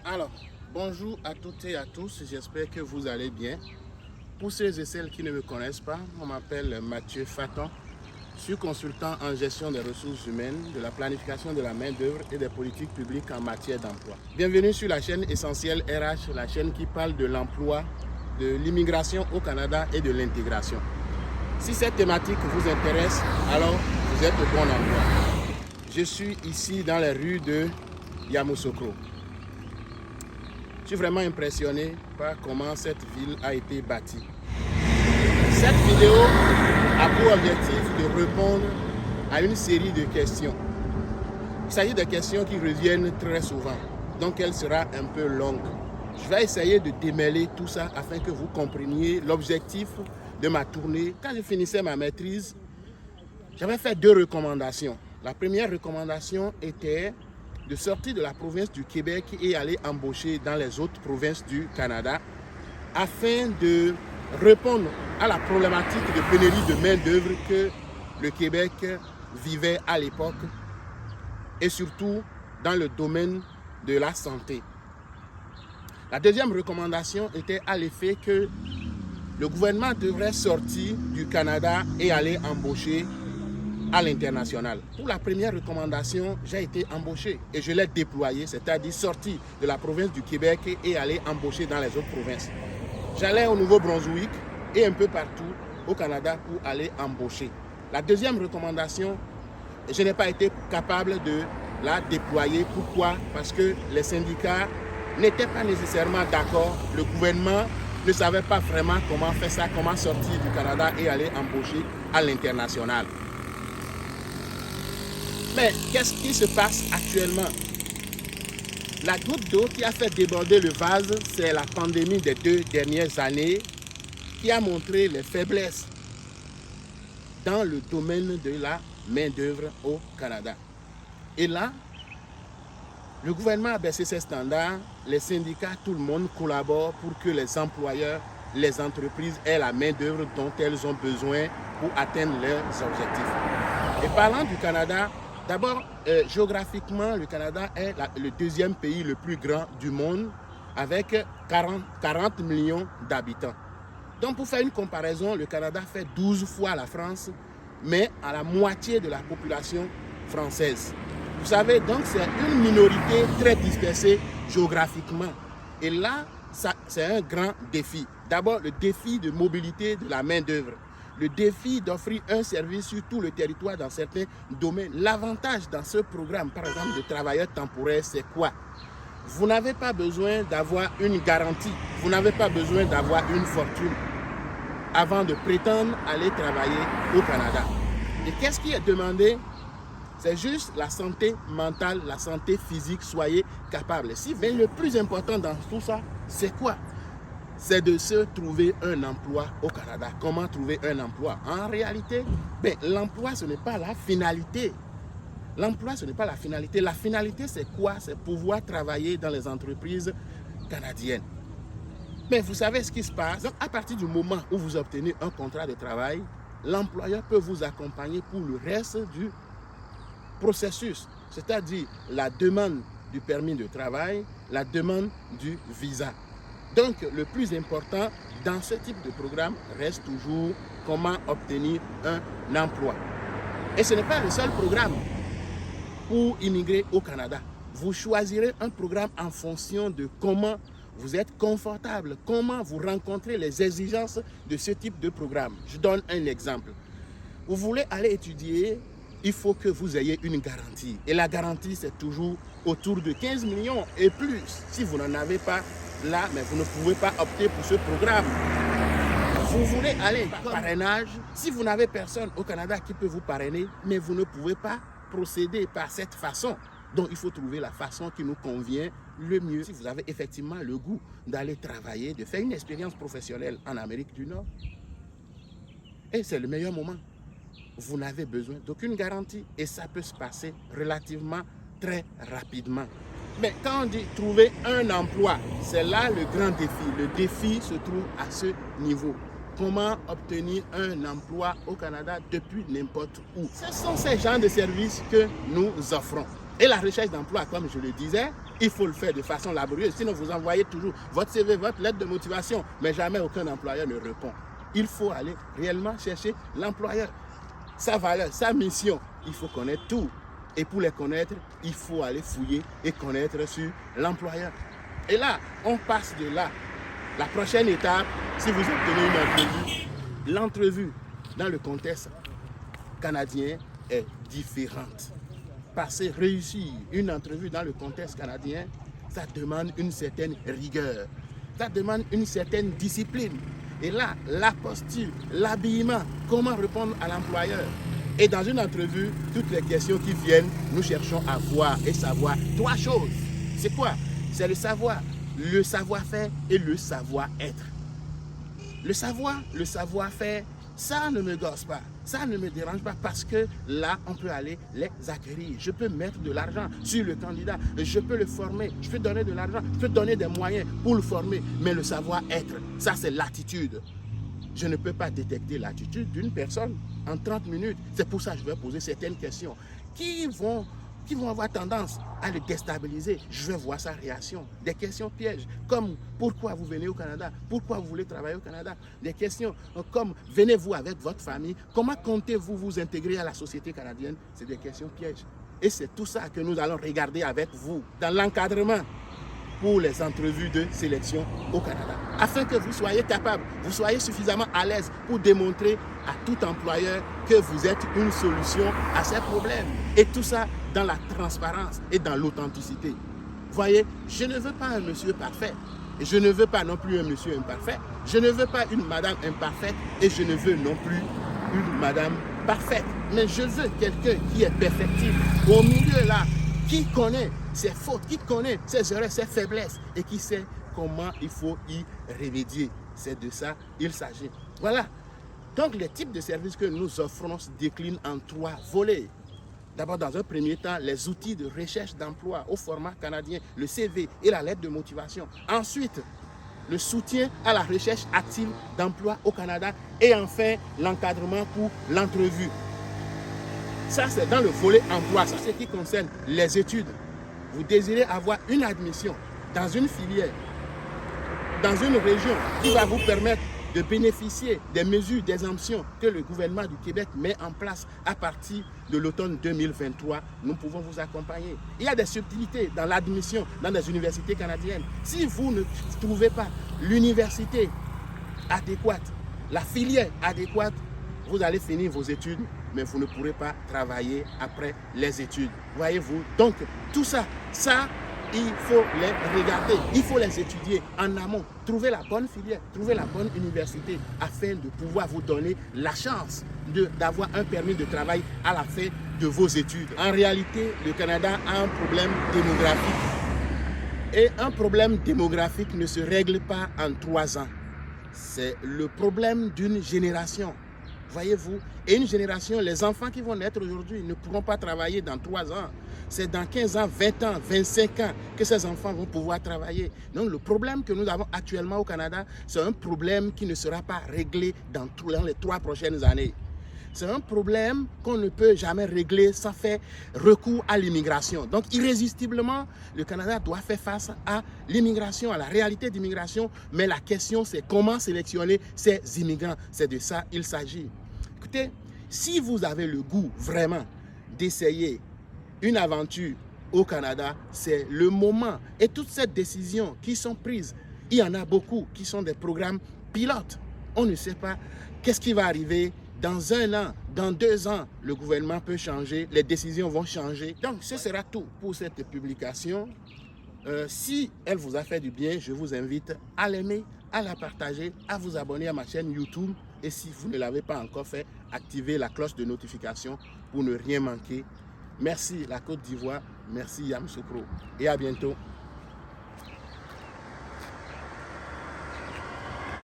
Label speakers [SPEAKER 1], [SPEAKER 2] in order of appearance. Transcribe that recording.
[SPEAKER 1] Alors, bonjour à toutes et à tous, j'espère que vous allez bien. Pour ceux et celles qui ne me connaissent pas, on m'appelle Mathieu Faton. Je suis consultant en gestion des ressources humaines, de la planification de la main-d'œuvre et des politiques publiques en matière d'emploi. Bienvenue sur la chaîne Essentielle RH, la chaîne qui parle de l'emploi, de l'immigration au Canada et de l'intégration. Si cette thématique vous intéresse, alors vous êtes au bon endroit. Je suis ici dans les rues de Yamoussoukro. Je suis vraiment impressionné par comment cette ville a été bâtie. Cette vidéo a pour objectif de répondre à une série de questions. Il s'agit de questions qui reviennent très souvent, donc elle sera un peu longue. Je vais essayer de démêler tout ça afin que vous compreniez l'objectif de ma tournée. Quand je finissais ma maîtrise, j'avais fait 2 recommandations. La première recommandation était de sortir de la province du Québec et aller embaucher dans les autres provinces du Canada afin de répondre à la problématique de pénurie de main-d'œuvre que le Québec vivait à l'époque et surtout dans le domaine de la santé. La deuxième recommandation était à l'effet que le gouvernement devrait sortir du Canada et aller embaucher à l'international. Pour la première recommandation, j'ai été embauché et je l'ai déployé, c'est-à-dire sorti de la province du Québec et aller embaucher dans les autres provinces. J'allais au Nouveau-Brunswick et un peu partout au Canada pour aller embaucher. La deuxième recommandation, je n'ai pas été capable de la déployer. Pourquoi? Parce que les syndicats n'étaient pas nécessairement d'accord. Le gouvernement ne savait pas vraiment comment faire ça, comment sortir du Canada et aller embaucher à l'international. Mais qu'est-ce qui se passe actuellement? La goutte d'eau qui a fait déborder le vase, c'est la pandémie des 2 dernières années qui a montré les faiblesses dans le domaine de la main-d'œuvre au Canada. Et là, le gouvernement a baissé ses standards, les syndicats, tout le monde collabore pour que les employeurs, les entreprises aient la main-d'œuvre dont elles ont besoin pour atteindre leurs objectifs. Et parlant du Canada, d'abord, géographiquement, le Canada est le 2e pays le plus grand du monde avec 40 millions d'habitants. Donc, pour faire une comparaison, le Canada fait 12 fois la France, mais à la moitié de la population française. Vous savez, donc c'est une minorité très dispersée géographiquement. Et là, c'est un grand défi. D'abord, le défi de mobilité de la main-d'œuvre. Le défi d'offrir un service sur tout le territoire dans certains domaines. L'avantage dans ce programme, par exemple, de travailleurs temporaires, c'est quoi? Vous n'avez pas besoin d'avoir une garantie. Vous n'avez pas besoin d'avoir une fortune avant de prétendre aller travailler au Canada. Et qu'est-ce qui est demandé? C'est juste la santé mentale, la santé physique. Soyez capable. Si le plus important dans tout ça, c'est quoi? C'est de se trouver un emploi au Canada. Comment trouver un emploi? En réalité, l'emploi, ce n'est pas la finalité. L'emploi, ce n'est pas la finalité. La finalité, c'est quoi? C'est pouvoir travailler dans les entreprises canadiennes. Mais vous savez ce qui se passe? Donc, à partir du moment où vous obtenez un contrat de travail, l'employeur peut vous accompagner pour le reste du processus, c'est-à-dire la demande du permis de travail, la demande du visa. Donc, le plus important dans ce type de programme reste toujours comment obtenir un emploi. Et ce n'est pas le seul programme pour immigrer au Canada. Vous choisirez un programme en fonction de comment vous êtes confortable, comment vous rencontrez les exigences de ce type de programme. Je donne un exemple. Vous voulez aller étudier, il faut que vous ayez une garantie. Et la garantie, c'est toujours autour de 15 millions et plus. Si vous n'en avez pas, là, mais vous ne pouvez pas opter pour ce programme. Vous voulez aller parrainage, si vous n'avez personne au Canada qui peut vous parrainer, mais vous ne pouvez pas procéder par cette façon. Donc, il faut trouver la façon qui nous convient le mieux. Si vous avez effectivement le goût d'aller travailler, de faire une expérience professionnelle en Amérique du Nord, et c'est le meilleur moment. Vous n'avez besoin d'aucune garantie et ça peut se passer relativement très rapidement. Mais quand on dit trouver un emploi, c'est là le grand défi. Le défi se trouve à ce niveau. Comment obtenir un emploi au Canada depuis n'importe où? Ce sont ces genres de services que nous offrons. Et la recherche d'emploi, comme je le disais, Il faut le faire de façon laborieuse, sinon vous envoyez toujours votre CV, votre lettre de motivation, mais jamais aucun employeur ne répond. Il faut aller réellement chercher l'employeur, sa valeur, sa mission. Il faut connaître tout. Et pour les connaître, il faut aller fouiller et connaître sur l'employeur. Et là, on passe de là. La prochaine étape, si vous obtenez une entrevue, l'entrevue dans le contexte canadien est différente. Réussir une entrevue dans le contexte canadien, ça demande une certaine rigueur, ça demande une certaine discipline. Et là, la posture, l'habillement, comment répondre à l'employeur. Et dans une entrevue, toutes les questions qui viennent, nous cherchons à voir et savoir 3 choses. C'est quoi? C'est le savoir-faire et le savoir-être. Le savoir-faire, ça ne me gosse pas, ça ne me dérange pas parce que là, on peut aller les acquérir. Je peux mettre de l'argent sur le candidat, je peux le former, je peux donner de l'argent, je peux donner des moyens pour le former. Mais le savoir-être, ça c'est l'attitude. Je ne peux pas détecter l'attitude d'une personne en 30 minutes. C'est pour ça que je vais poser certaines questions qui vont avoir tendance à le déstabiliser. Je vais voir sa réaction. Des questions pièges, comme pourquoi vous venez au Canada, pourquoi vous voulez travailler au Canada. Des questions comme venez-vous avec votre famille, comment comptez-vous vous intégrer à la société canadienne. C'est des questions pièges. Et c'est tout ça que nous allons regarder avec vous dans l'encadrement pour les entrevues de sélection au Canada, afin que vous soyez capable, vous soyez suffisamment à l'aise pour démontrer à tout employeur que vous êtes une solution à ces problèmes. Et tout ça dans la transparence et dans l'authenticité. Voyez, je ne veux pas un monsieur parfait, et je ne veux pas non plus un monsieur imparfait, je ne veux pas une madame imparfaite, et je ne veux non plus une madame parfaite. Mais je veux quelqu'un qui est perfectible, au milieu là, qui connaît ses fautes, qui connaît ses erreurs, ses faiblesses et qui sait comment il faut y remédier. C'est de ça qu'il s'agit. Voilà. Donc les types de services que nous offrons se déclinent en 3 volets. D'abord, dans un premier temps, les outils de recherche d'emploi au format canadien, le CV et la lettre de motivation. Ensuite, le soutien à la recherche active d'emploi au Canada. Et enfin, l'encadrement pour l'entrevue. Ça, c'est dans le volet emploi. Ça, c'est ce qui concerne les études. Vous désirez avoir une admission dans une filière, dans une région qui va vous permettre de bénéficier des mesures d'exemption que le gouvernement du Québec met en place à partir de l'automne 2023. Nous pouvons vous accompagner. Il y a des subtilités dans l'admission dans des universités canadiennes. Si vous ne trouvez pas l'université adéquate, la filière adéquate, vous allez finir vos études, mais vous ne pourrez pas travailler après les études. Voyez-vous? Donc, tout ça, il faut les regarder, il faut les étudier en amont, trouver la bonne filière, trouver la bonne université afin de pouvoir vous donner la chance d'avoir un permis de travail à la fin de vos études. En réalité, le Canada a un problème démographique. Et un problème démographique ne se règle pas en 3 ans. C'est le problème d'une génération. Voyez-vous, et une génération, les enfants qui vont naître aujourd'hui ne pourront pas travailler dans 3 ans. C'est dans 15 ans, 20 ans, 25 ans que ces enfants vont pouvoir travailler. Donc le problème que nous avons actuellement au Canada, c'est un problème qui ne sera pas réglé dans les 3 prochaines années. C'est un problème qu'on ne peut jamais régler sans faire recours à l'immigration. Donc irrésistiblement, le Canada doit faire face à l'immigration, à la réalité d'immigration. Mais la question, c'est comment sélectionner ces immigrants. C'est de ça qu'il s'agit. Écoutez, si vous avez le goût vraiment d'essayer une aventure au Canada, c'est le moment. Et toutes ces décisions qui sont prises, il y en a beaucoup qui sont des programmes pilotes. On ne sait pas qu'est-ce qui va arriver. Dans 1 an, dans 2 ans, le gouvernement peut changer, les décisions vont changer. Donc, ce sera tout pour cette publication. Si elle vous a fait du bien, je vous invite à l'aimer, à la partager, à vous abonner à ma chaîne YouTube. Et si vous ne l'avez pas encore fait, activez la cloche de notification pour ne rien manquer. Merci la Côte d'Ivoire, merci Yamoussoukro et à bientôt.